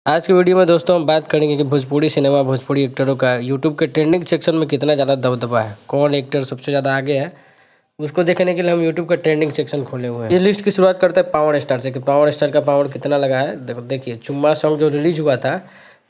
आज की वीडियो में दोस्तों हम बात करेंगे कि भोजपुरी सिनेमा भोजपुरी एक्टरों का यूट्यूब के ट्रेंडिंग सेक्शन में कितना ज़्यादा दबदबा है, कौन एक्टर सबसे ज़्यादा आगे है। उसको देखने के लिए हम यूट्यूब का ट्रेंडिंग सेक्शन खोले हुए हैं। इस लिस्ट की शुरुआत करते हैं पावर स्टार से कि पावर स्टार का पावर कितना लगा है। देखिए चुम्मा सॉन्ग जो रिलीज हुआ था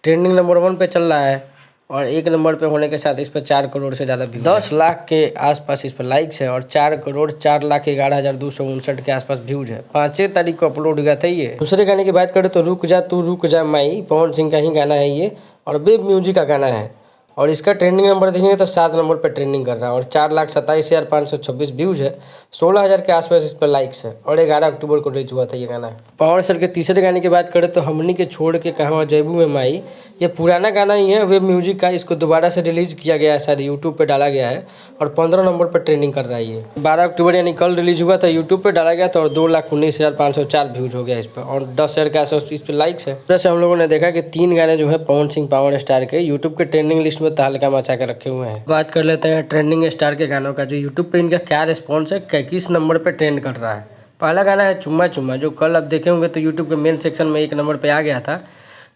ट्रेंडिंग नंबर 1 पे चल रहा है और 1 नंबर पे होने के साथ इस पर 4 करोड़ से ज़्यादा 10 लाख के आसपास इस पर लाइक्स है और 4,04,11,259 के आसपास व्यूज है। 5 तारीख को अपलोड हुआ था ये। दूसरे गाने की बात करें तो रुक जा तू रुक जा माई, पवन सिंह का ही गाना है ये और वेब म्यूजिक का गाना है और इसका ट्रेंडिंग नंबर देखेंगे तो 7 नंबर पर ट्रेंडिंग कर रहा है और 4,27,526 व्यूज है। 16,000 के आसपास इस पर लाइक्स है और 11 अक्टूबर को रिलीज हुआ था ये गाना। पवन सर के तीसरे गाने की बात करें तो हमनी के छोड़ के कहाँ जयबू में माई, ये पुराना गाना ही है वेब म्यूजिक का। इसको दोबारा से रिलीज किया गया है, शायद यूट्यूब पे डाला गया है और 15 नंबर पर ट्रेंडिंग कर रहा है ये। 12 अक्टूबर यानी कल रिलीज हुआ था, यूट्यूब पे डाला गया था और 2,19,504 व्यूज हो गया इस पर और 10,000 के आसपास इस पर लाइक्स है। जैसे हम लोगों ने देखा कि 3 गाने जो है पवन सिंह पावर स्टार के यूट्यूब के ट्रेंडिंग लिस्ट में तहलका मचा के रखे हुए हैं। बात कर लेते हैं ट्रेंडिंग स्टार के गानों का, जो यूट्यूब पे इनका क्या रिस्पॉन्स है, किस नंबर पर ट्रेंड कर रहा है। पहला गाना है चुम्मा चुम्मा, जो कल आप देखे होंगे तो यूट्यूब के मेन सेक्शन में 1 नंबर पर आ गया था,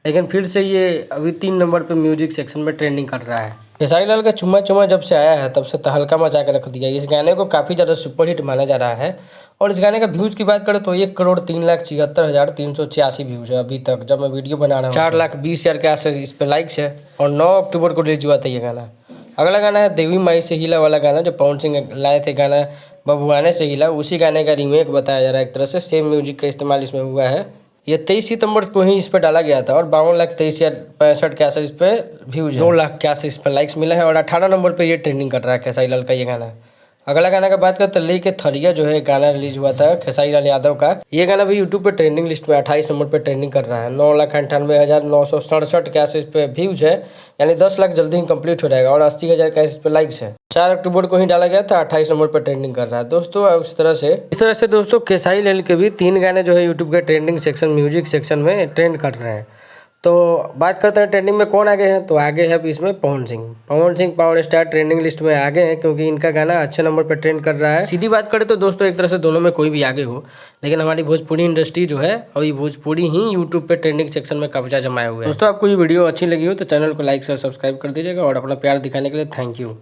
लेकिन फिर से ये अभी 3 नंबर पे म्यूजिक सेक्शन में ट्रेंडिंग कर रहा है। खेसारी लाल का चुम्मा चुम्मा जब से आया है तब से तहलका मचा के रख दिया। इस गाने को काफ़ी ज़्यादा सुपरहिट माना जा रहा है और इस गाने का व्यूज़ की बात करें तो 1,03,76,386 व्यूज़ है अभी तक जब मैं वीडियो बना रहा हूँ। 4,20,000 के आसपास इस पर लाइक्स है और 9 अक्टूबर को रिलीज हुआ था ये गाना। अगला गाना है देवी माई से हिला वाला गाना, जो पवन सिंह लाए थे गाना बबुआने से हिला, उसी गाने का रीमेक बताया जा रहा है एक तरह से। सेम म्यूजिक का इस्तेमाल इसमें हुआ है। ये 23 सितंबर को ही इस पर डाला गया था और 52,23,065 के आसपास इस पर व्यूज है। 2 लाख के आसपास इस पर लाइक्स मिला है और 18 नंबर पे ये ट्रेंडिंग कर रहा है खेसारी लाल का ये गाना। अगला गाना का बात करें तो लेके थरिया, जो है गाना रिलीज हुआ था खेसारी लाल यादव का। ये गाना भी यूट्यूब पे ट्रेंडिंग लिस्ट में 28 नंबर पे ट्रेंडिंग कर रहा है। 9,98,967 के आसपास इस पे व्यूज है, यानी 10 लाख जल्दी ही कंप्लीट हो जाएगा और 80,000 का इस पे लाइक्स है। 4 अक्टूबर को ही डाला गया था, 28 नंबर पर ट्रेंडिंग कर रहा है दोस्तों। इस तरह से दोस्तों खेसारी लाल के भी 3 गाने जो है यूट्यूब के ट्रेंडिंग सेक्शन म्यूजिक सेक्शन में ट्रेंड कर रहे हैं। तो बात करते हैं ट्रेंडिंग में कौन आगे है, तो आगे है इसमें Pawan Singh power star trending list में आगे हैं क्योंकि इनका गाना अच्छे नंबर पर ट्रेंड कर रहा है। सीधी बात करें तो दोस्तों एक तरह से दोनों में कोई भी आगे हो, लेकिन हमारी भोजपुरी इंडस्ट्री जो है अभी भोजपुरी ही यूट्यूब पे ट्रेंडिंग सेक्शन में कब्जा जमाए हुए है। दोस्तों आपको ये वीडियो अच्छी लगी हो तो चैनल को लाइक से सब्सक्राइब कर दीजिएगा और अपना प्यार दिखाने के लिए थैंक यू।